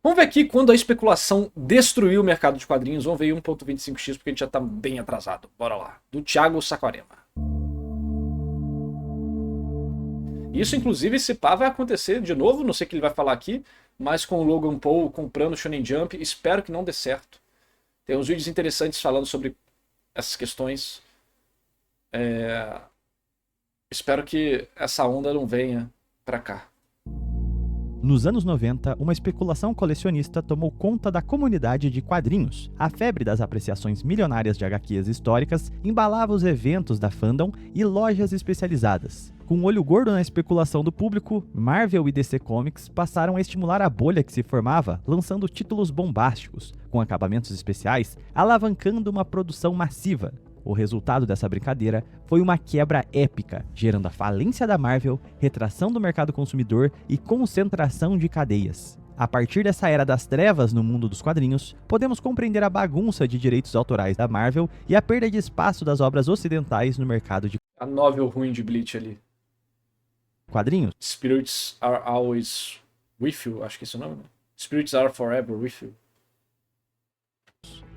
Vamos ver aqui quando a especulação destruiu o mercado de quadrinhos. Vamos ver aí 1.25x, porque a gente já tá bem atrasado. Bora lá. Do Thiago Saquarema. Isso, inclusive, esse pá vai acontecer de novo. Não sei o que ele vai falar aqui. Mas com o Logan Paul comprando o Shonen Jump. Espero que não dê certo. Tem uns vídeos interessantes falando sobre essas questões. Espero que essa onda não venha pra cá. Nos anos 90, uma especulação colecionista tomou conta da comunidade de quadrinhos. A febre das apreciações milionárias de HQs históricas embalava os eventos da fandom e lojas especializadas. Com um olho gordo na especulação do público, Marvel e DC Comics passaram a estimular a bolha que se formava, lançando títulos bombásticos, com acabamentos especiais, alavancando uma produção massiva. O resultado dessa brincadeira foi uma quebra épica, gerando a falência da Marvel, retração do mercado consumidor e concentração de cadeias. A partir dessa era das trevas no mundo dos quadrinhos, podemos compreender a bagunça de direitos autorais da Marvel e a perda de espaço das obras ocidentais no mercado de A novel ruim de Bleach ali. quadrinhos. Spirits are always with you. Acho que é esse o nome, né? Spirits are forever with you.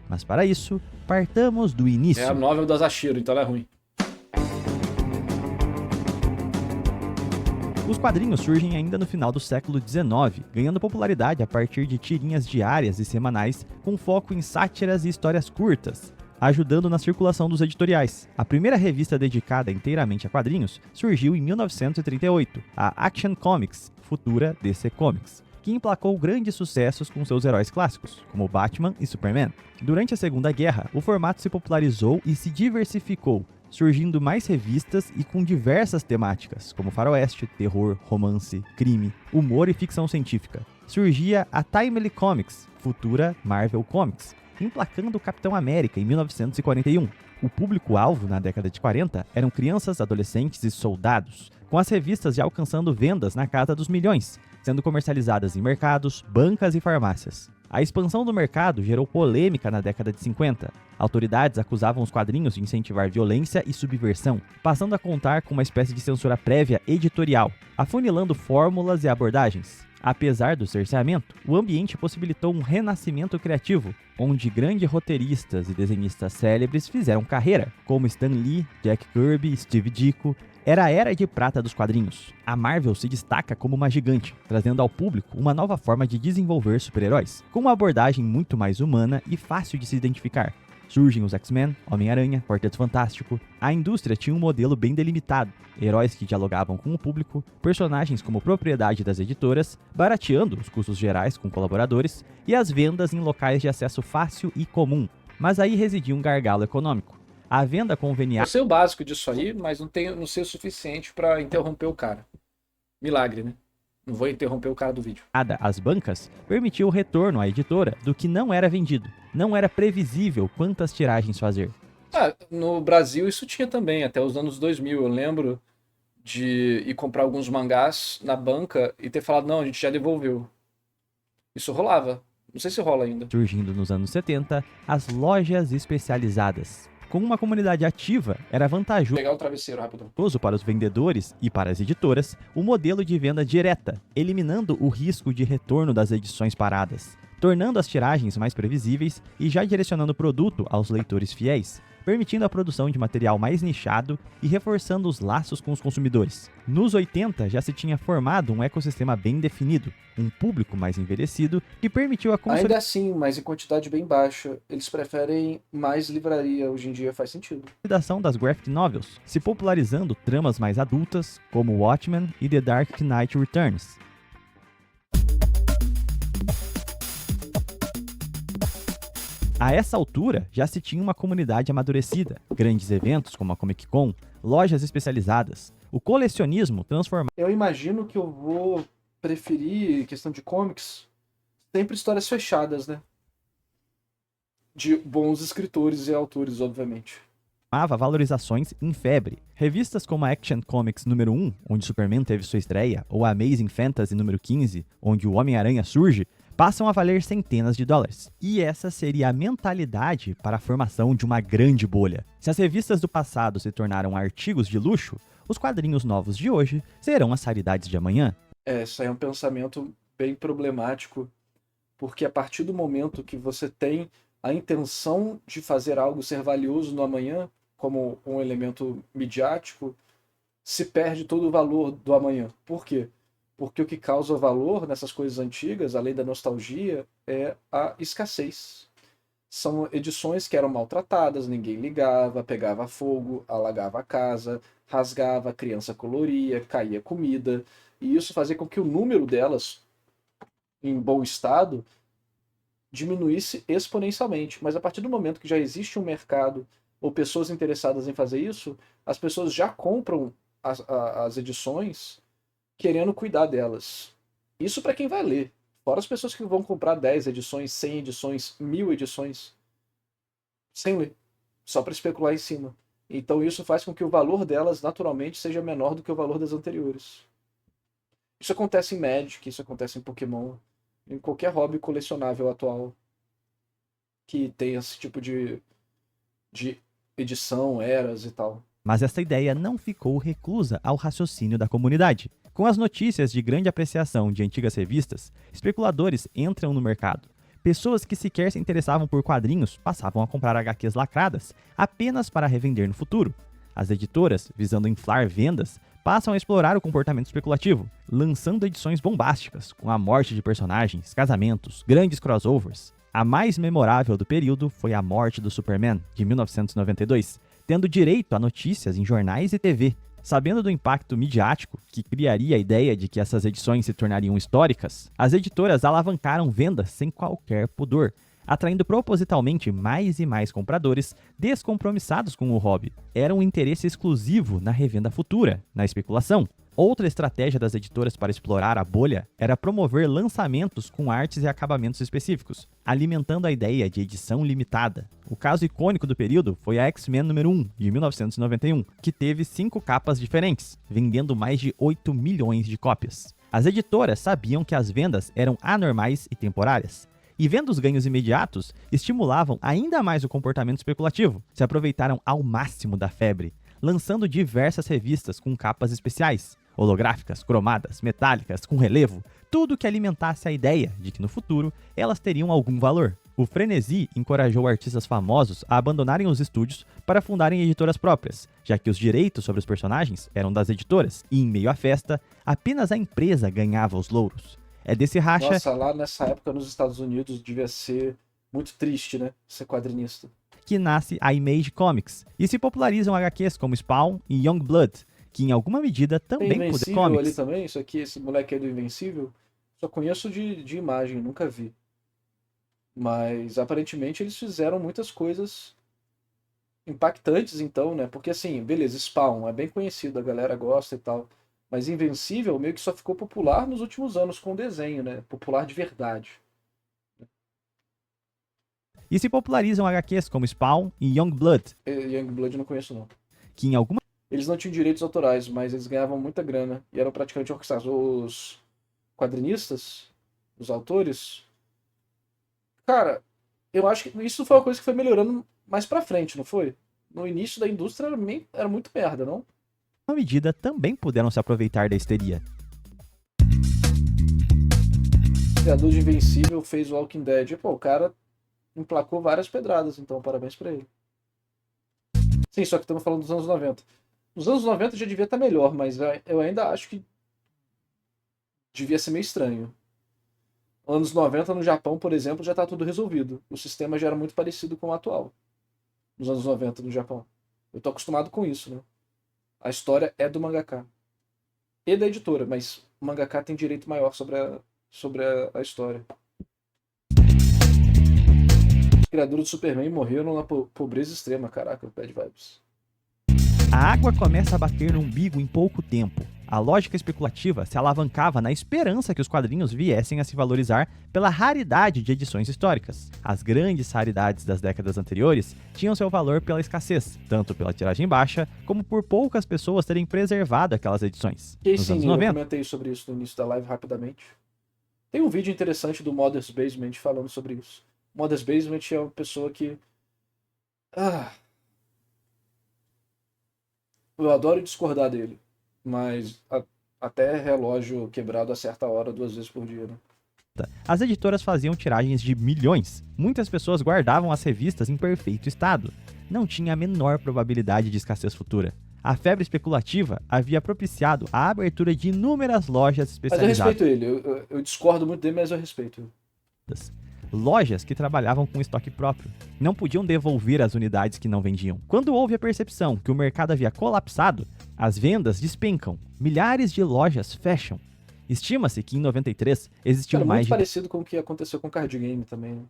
Mas para isso, partamos do início. É a novel da Zashiro, então ela é ruim. Os quadrinhos surgem ainda no final do século XIX, ganhando popularidade a partir de tirinhas diárias e semanais com foco em sátiras e histórias curtas, ajudando na circulação dos editoriais. A primeira revista dedicada inteiramente a quadrinhos surgiu em 1938, a Action Comics, futura DC Comics, que emplacou grandes sucessos com seus heróis clássicos, como Batman e Superman. Durante a Segunda Guerra, o formato se popularizou e se diversificou, surgindo mais revistas e com diversas temáticas, como faroeste, terror, romance, crime, humor e ficção científica. Surgia a Timely Comics, futura Marvel Comics, emplacando o Capitão América em 1941. O público-alvo na década de 40 eram crianças, adolescentes e soldados, com as revistas já alcançando vendas na casa dos milhões, sendo comercializadas em mercados, bancas e farmácias. A expansão do mercado gerou polêmica na década de 50. Autoridades acusavam os quadrinhos de incentivar violência e subversão, passando a contar com uma espécie de censura prévia editorial, afunilando fórmulas e abordagens. Apesar do cerceamento, o ambiente possibilitou um renascimento criativo, onde grandes roteiristas e desenhistas célebres fizeram carreira, como Stan Lee, Jack Kirby e Steve Ditko. Era a era de prata dos quadrinhos. A Marvel se destaca como uma gigante, trazendo ao público uma nova forma de desenvolver super-heróis, com uma abordagem muito mais humana e fácil de se identificar. Surgem os X-Men, Homem-Aranha, Quarteto Fantástico. A indústria tinha um modelo bem delimitado, heróis que dialogavam com o público, personagens como propriedade das editoras, barateando os custos gerais com colaboradores e as vendas em locais de acesso fácil e comum. Mas aí residia um gargalo econômico. A venda conveniada Eu sei o básico disso aí, mas não sei o suficiente pra interromper o cara. Milagre, né? Não vou interromper o cara do vídeo. às bancas permitiu o retorno à editora do que não era vendido. Não era previsível quantas tiragens fazer. No Brasil isso tinha também, até os anos 2000. Eu lembro de ir comprar alguns mangás na banca e ter falado, não, a gente já devolveu. Isso rolava. Não sei se rola ainda. Surgindo nos anos 70, as lojas especializadas. Com uma comunidade ativa, era vantajoso Pegar o travesseiro rapidão. para os vendedores e para as editoras o modelo de venda direta, eliminando o risco de retorno das edições paradas, tornando as tiragens mais previsíveis e já direcionando o produto aos leitores fiéis, permitindo a produção de material mais nichado e reforçando os laços com os consumidores. Nos 80 já se tinha formado um ecossistema bem definido, um público mais envelhecido que permitiu a Ainda assim, mas em quantidade bem baixa. Eles preferem mais livraria. Hoje em dia faz sentido. consolidação das graphic novels, se popularizando tramas mais adultas como Watchmen e The Dark Knight Returns. A essa altura, já se tinha uma comunidade amadurecida, grandes eventos como a Comic Con, lojas especializadas. O colecionismo transformava Eu imagino que eu vou preferir, questão de comics, sempre histórias fechadas, né? De bons escritores e autores, obviamente. valorizações em febre. Revistas como a Action Comics número 1, onde Superman teve sua estreia, ou a Amazing Fantasy número 15, onde o Homem-Aranha surge, passam a valer centenas de dólares. E essa seria a mentalidade para a formação de uma grande bolha. Se as revistas do passado se tornaram artigos de luxo, os quadrinhos novos de hoje serão as raridades de amanhã. Isso aí é um pensamento bem problemático, Porque a partir do momento que você tem a intenção de fazer algo ser valioso no amanhã, como um elemento midiático, se perde todo o valor do amanhã. Por quê? Porque o que causa valor nessas coisas antigas, além da nostalgia, é a escassez. São edições que eram maltratadas, ninguém ligava, pegava fogo, alagava a casa, rasgava, a criança coloria, caía comida, e isso fazia com que o número delas, em bom estado, diminuísse exponencialmente. Mas a partir do momento que já existe um mercado ou pessoas interessadas em fazer isso, as pessoas já compram as edições querendo cuidar delas. Isso para quem vai ler. Fora as pessoas que vão comprar 10 edições, 100 edições, 1000 edições, sem ler, só para especular em cima. Então isso faz com que o valor delas naturalmente seja menor do que o valor das anteriores. Isso acontece em Magic, isso acontece em Pokémon, em qualquer hobby colecionável atual que tem esse tipo de edição, eras e tal. Mas essa ideia não ficou reclusa ao raciocínio da comunidade. Com as notícias de grande apreciação de antigas revistas, especuladores entram no mercado. Pessoas que sequer se interessavam por quadrinhos passavam a comprar HQs lacradas apenas para revender no futuro. As editoras, visando inflar vendas, passam a explorar o comportamento especulativo, lançando edições bombásticas, com a morte de personagens, casamentos, grandes crossovers. A mais memorável do período foi a morte do Superman, de 1992, tendo direito a notícias em jornais e TV. Sabendo do impacto midiático que criaria a ideia de que essas edições se tornariam históricas, as editoras alavancaram vendas sem qualquer pudor, atraindo propositalmente mais e mais compradores descompromissados com o hobby. Era um interesse exclusivo na revenda futura, na especulação. Outra estratégia das editoras para explorar a bolha era promover lançamentos com artes e acabamentos específicos, alimentando a ideia de edição limitada. O caso icônico do período foi a X-Men número 1, de 1991, que teve 5 capas diferentes, vendendo mais de 8 milhões de cópias. As editoras sabiam que as vendas eram anormais e temporárias, e vendo os ganhos imediatos, estimulavam ainda mais o comportamento especulativo, se aproveitaram ao máximo da febre, lançando diversas revistas com capas especiais, holográficas, cromadas, metálicas, com relevo, tudo que alimentasse a ideia de que no futuro elas teriam algum valor. O frenesi encorajou artistas famosos a abandonarem os estúdios para fundarem editoras próprias, já que os direitos sobre os personagens eram das editoras, e em meio à festa, apenas a empresa ganhava os louros. É desse racha... Nossa, lá nessa época nos Estados Unidos devia ser muito triste, né? Ser quadrinista. Que nasce a Image Comics, e se popularizam HQs como Spawn e Youngblood, que em alguma medida também Tem Invencível comics. ali também, isso aqui, esse moleque aí do Invencível, só conheço de imagem, nunca vi. Mas aparentemente eles fizeram muitas coisas impactantes então, né? Porque assim, beleza, Spawn é bem conhecido, a galera gosta e tal. Mas Invencível meio que só ficou popular nos últimos anos com o desenho, né? Popular de verdade. E se popularizam HQs como Spawn e Youngblood, Youngblood eu não conheço não. que em alguma... Eles não tinham direitos autorais, mas eles ganhavam muita grana. E eram praticamente orquestrados. Os quadrinistas, os autores. Cara, eu acho que isso foi uma coisa que foi melhorando mais pra frente, não foi? No início da indústria era muito merda, não? medida também puderam se aproveitar da histeria. O criador de Invencível fez o Walking Dead. Pô, o cara emplacou várias pedradas, então parabéns pra ele. Sim, só que estamos falando dos anos 90. Nos anos 90 já devia estar melhor, mas eu ainda acho que devia ser meio estranho. Anos 90 no Japão, por exemplo, já está tudo resolvido. O sistema já era muito parecido com o atual. Nos anos 90 no Japão. Eu tô acostumado com isso, né? A história é do mangaka. E da editora, mas o mangaka tem direito maior sobre a história. Os criadores do Superman morreram na pobreza extrema, caraca, bad vibes. A água começa a bater no umbigo em pouco tempo. A lógica especulativa se alavancava na esperança que os quadrinhos viessem a se valorizar pela raridade de edições históricas. As grandes raridades das décadas anteriores tinham seu valor pela escassez, tanto pela tiragem baixa, como por poucas pessoas terem preservado aquelas edições. E Nos sim, anos eu 90, comentei sobre isso no início da live rapidamente. Tem um vídeo interessante do Modest Basement falando sobre isso. Modest Basement é uma pessoa que... eu adoro discordar dele, mas até relógio quebrado a certa hora, 2 vezes por dia, né? as editoras faziam tiragens de milhões. Muitas pessoas guardavam as revistas em perfeito estado. Não tinha a menor probabilidade de escassez futura. A febre especulativa havia propiciado a abertura de inúmeras lojas especializadas. Mas eu respeito ele, eu discordo muito dele, mas eu respeito ele. Lojas que trabalhavam com estoque próprio. Não podiam devolver as unidades que não vendiam. Quando houve a percepção que o mercado havia colapsado, as vendas despencam. Milhares de lojas fecham. Estima-se que em 93 existiam Cara, mais muito de parecido com o que aconteceu com o card game também, né?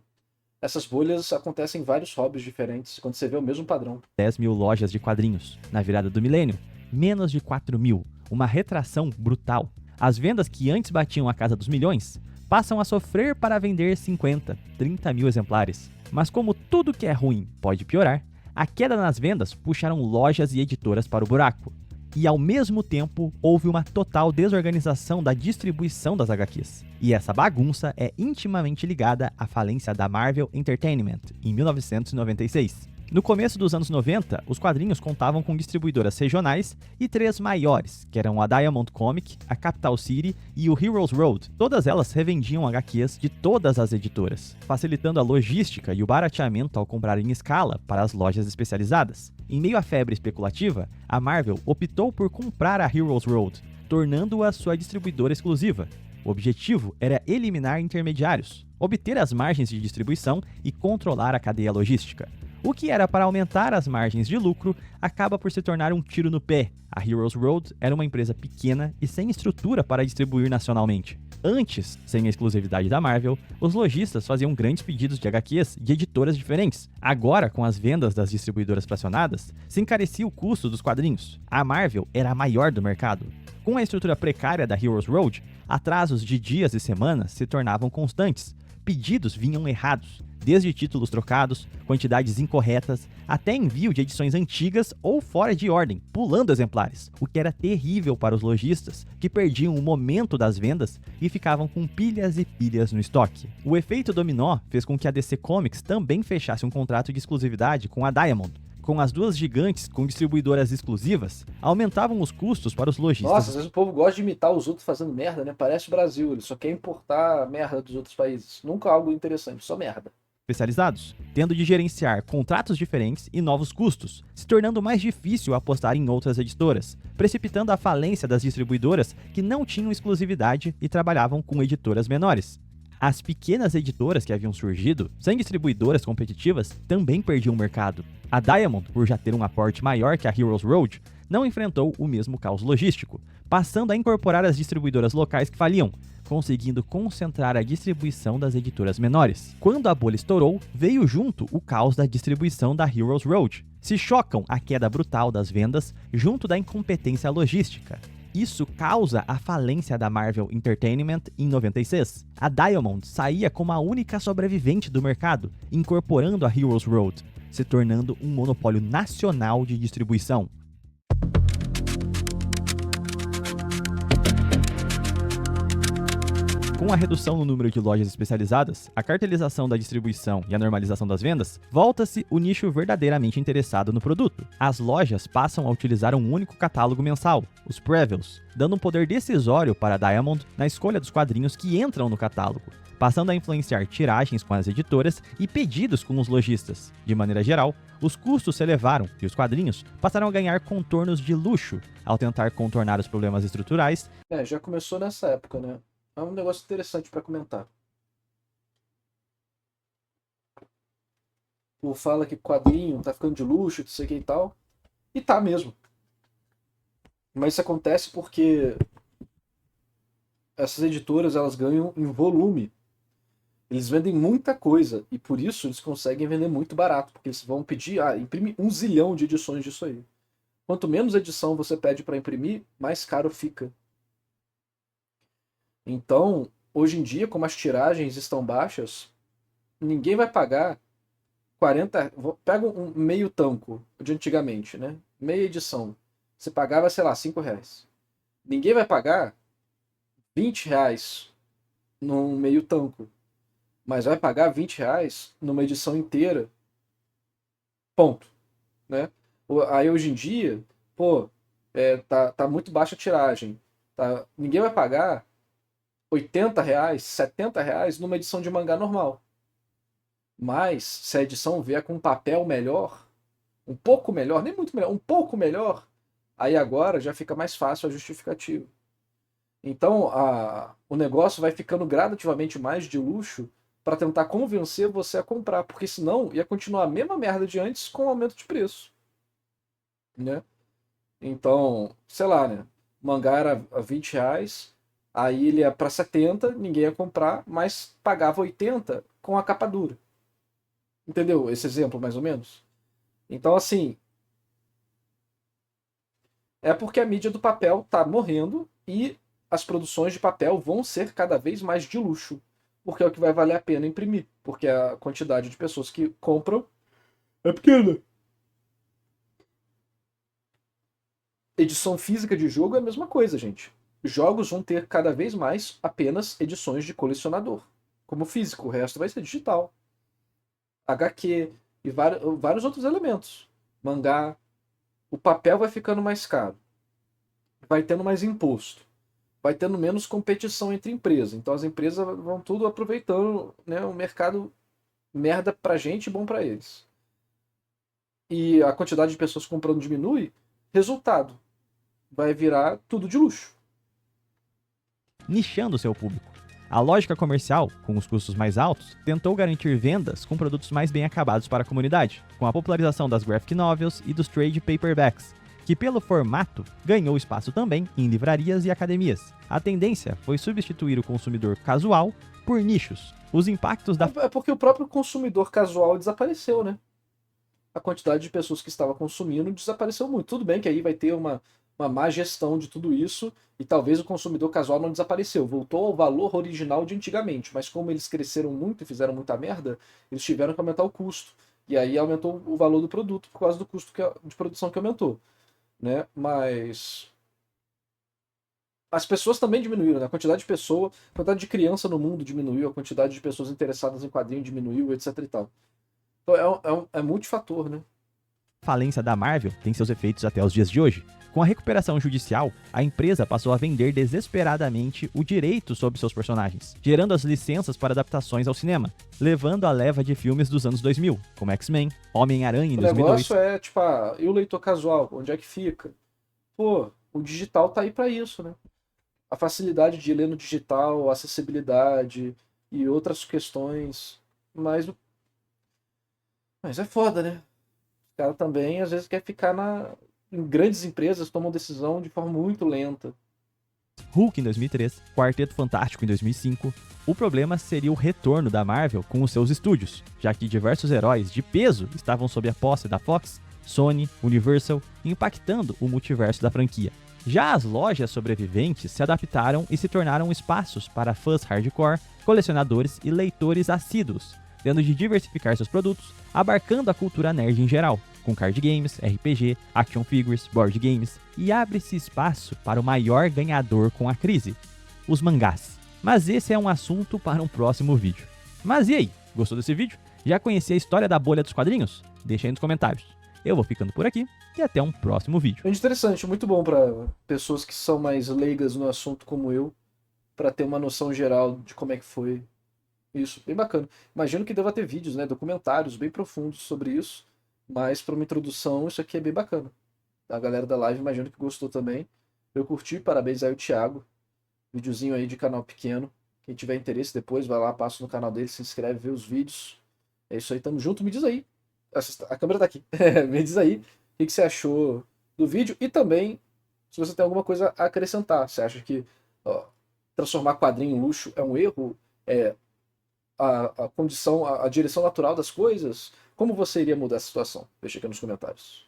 Essas bolhas acontecem em vários hobbies diferentes, quando você vê o mesmo padrão. 10 mil lojas de quadrinhos. Na virada do milênio, menos de 4 mil. Uma retração brutal. As vendas que antes batiam a casa dos milhões passam a sofrer para vender 50, 30 mil exemplares. Mas como tudo que é ruim pode piorar, a queda nas vendas puxaram lojas e editoras para o buraco. E ao mesmo tempo, houve uma total desorganização da distribuição das HQs. E essa bagunça é intimamente ligada à falência da Marvel Entertainment, em 1996. No começo dos anos 90, os quadrinhos contavam com distribuidoras regionais e 3 maiores, que eram a Diamond Comic, a Capital City e o Heroes Road. Todas elas revendiam HQs de todas as editoras, facilitando a logística e o barateamento ao comprar em escala para as lojas especializadas. Em meio à febre especulativa, a Marvel optou por comprar a Heroes Road, tornando-a sua distribuidora exclusiva. O objetivo era eliminar intermediários, obter as margens de distribuição e controlar a cadeia logística. O que era para aumentar as margens de lucro acaba por se tornar um tiro no pé. A Heroes Road era uma empresa pequena e sem estrutura para distribuir nacionalmente. Antes, sem a exclusividade da Marvel, os lojistas faziam grandes pedidos de HQs de editoras diferentes. Agora, com as vendas das distribuidoras fracionadas, se encarecia o custo dos quadrinhos. A Marvel era a maior do mercado. Com a estrutura precária da Heroes Road, atrasos de dias e semanas se tornavam constantes. Pedidos vinham errados, desde títulos trocados, quantidades incorretas, até envio de edições antigas ou fora de ordem, pulando exemplares, o que era terrível para os lojistas, que perdiam o momento das vendas e ficavam com pilhas e pilhas no estoque. O efeito dominó fez com que a DC Comics também fechasse um contrato de exclusividade com a Diamond. Com as duas gigantes com distribuidoras exclusivas, aumentavam os custos para os lojistas. Nossa, às vezes o povo gosta de imitar os outros fazendo merda, né? Parece o Brasil, ele só quer importar a merda dos outros países. Nunca algo interessante, só merda. Especializados, tendo de gerenciar contratos diferentes e novos custos, se tornando mais difícil apostar em outras editoras, precipitando a falência das distribuidoras que não tinham exclusividade e trabalhavam com editoras menores. As pequenas editoras que haviam surgido, sem distribuidoras competitivas, também perdiam o mercado. A Diamond, por já ter um aporte maior que a Heroes Road, não enfrentou o mesmo caos logístico, passando a incorporar as distribuidoras locais que faliam, conseguindo concentrar a distribuição das editoras menores. Quando a bolha estourou, veio junto o caos da distribuição da Heroes Road. Se chocam a queda brutal das vendas junto da incompetência logística. Isso causa a falência da Marvel Entertainment em 96. A Diamond saía como a única sobrevivente do mercado, incorporando a Heroes Road, se tornando um monopólio nacional de distribuição. Com a redução no número de lojas especializadas, a cartelização da distribuição e a normalização das vendas, volta-se o nicho verdadeiramente interessado no produto. As lojas passam a utilizar um único catálogo mensal, os previews, dando um poder decisório para a Diamond na escolha dos quadrinhos que entram no catálogo, passando a influenciar tiragens com as editoras e pedidos com os lojistas. De maneira geral, os custos se elevaram e os quadrinhos passaram a ganhar contornos de luxo ao tentar contornar os problemas estruturais. Já começou nessa época, né? É um negócio interessante para comentar. O fala que quadrinho tá ficando de luxo, não sei o que e tal. E tá mesmo. Mas isso acontece porque essas editoras elas ganham em volume. Eles vendem muita coisa e por isso eles conseguem vender muito barato, porque eles vão pedir, imprime 1 zilhão de edições disso aí. Quanto menos edição você pede para imprimir, mais caro fica. Então, hoje em dia, como as tiragens estão baixas, ninguém vai pagar 40... Pega um meio tanco de antigamente, né? Meia edição. Você pagava, sei lá, R$5. Ninguém vai pagar R$20 num meio tanco. Mas vai pagar R$20 numa edição inteira. Ponto. Né? Aí hoje em dia, tá muito baixa a tiragem. Tá? Ninguém vai pagar R$ 80, R$ 70 numa edição de mangá normal. Mas se a edição vier com um papel melhor, um pouco melhor, nem muito melhor, um pouco melhor, aí agora já fica mais fácil a justificativa. Então o negócio vai ficando gradativamente mais de luxo para tentar convencer você a comprar, porque senão ia continuar a mesma merda de antes com aumento de preço, né? Então, sei lá, né? O mangá era R$ 20, aí ele ia para 70, ninguém ia comprar, mas pagava 80 com a capa dura. Entendeu esse exemplo, mais ou menos? Então, assim, é porque a mídia do papel está morrendo e as produções de papel vão ser cada vez mais de luxo, porque é o que vai valer a pena imprimir, porque a quantidade de pessoas que compram é pequena. Edição física de jogo é a mesma coisa, gente. Jogos vão ter cada vez mais apenas edições de colecionador, como físico, o resto vai ser digital. HQ e vários outros elementos. Mangá. O papel vai ficando mais caro. Vai tendo mais imposto. Vai tendo menos competição entre empresas. Então as empresas vão tudo aproveitando, né, o mercado merda pra gente e bom pra eles. E a quantidade de pessoas comprando diminui. Resultado, vai virar tudo de luxo. Nichando seu público. A lógica comercial, com os custos mais altos, tentou garantir vendas com produtos mais bem acabados para a comunidade, com a popularização das graphic novels e dos trade paperbacks, que pelo formato ganhou espaço também em livrarias e academias. A tendência foi substituir o consumidor casual por nichos. Os impactos da... É porque o próprio consumidor casual desapareceu, né? A quantidade de pessoas que estava consumindo desapareceu muito. Tudo bem que aí vai ter uma má gestão de tudo isso e talvez o consumidor casual não desapareceu. Voltou ao valor original de antigamente, mas como eles cresceram muito e fizeram muita merda, eles tiveram que aumentar o custo. E aí aumentou o valor do produto por causa do custo de produção que aumentou, né? Mas as pessoas também diminuíram, né? A quantidade de pessoa, a quantidade de criança no mundo diminuiu, a quantidade de pessoas interessadas em quadrinho diminuiu, etc e tal. Então é multifator, né? A falência da Marvel tem seus efeitos até os dias de hoje. Com a recuperação judicial, a empresa passou a vender desesperadamente o direito sobre seus personagens, gerando as licenças para adaptações ao cinema, levando a leva de filmes dos anos 2000, como X-Men, Homem-Aranha em 2002. O negócio é, tipo, e o leitor casual, onde é que fica? Pô, o digital tá aí pra isso, né? A facilidade de ler no digital, a acessibilidade e outras questões, mas é foda, né? O cara também, às vezes, quer ficar em grandes empresas, tomam decisão de forma muito lenta. Hulk em 2003, Quarteto Fantástico em 2005. O problema seria o retorno da Marvel com os seus estúdios, já que diversos heróis de peso estavam sob a posse da Fox, Sony, Universal, impactando o multiverso da franquia. Já as lojas sobreviventes se adaptaram e se tornaram espaços para fãs hardcore, colecionadores e leitores assíduos, tendo de diversificar seus produtos, abarcando a cultura nerd em geral, com card games, RPG, action figures, board games, e abre-se espaço para o maior ganhador com a crise, os mangás. Mas esse é um assunto para um próximo vídeo. Mas e aí, gostou desse vídeo? Já conhecia a história da bolha dos quadrinhos? Deixa aí nos comentários. Eu vou ficando por aqui e até um próximo vídeo. É interessante, muito bom para pessoas que são mais leigas no assunto como eu, para ter uma noção geral de como é que foi isso. Bem bacana. Imagino que deva ter vídeos, né, documentários bem profundos sobre isso, mas para uma introdução isso aqui é bem bacana. A galera da live imagino que gostou também. Eu curti, parabéns aí ao Thiago. Videozinho aí de canal pequeno. Quem tiver interesse depois vai lá, passa no canal dele, se inscreve, vê os vídeos. É isso aí, tamo junto, me diz aí. A câmera tá aqui. Me diz aí o que você achou do vídeo e também se você tem alguma coisa a acrescentar. Você acha que transformar quadrinho em luxo é um erro? É a condição, a direção natural das coisas? Como você iria mudar essa situação? Deixa aqui nos comentários.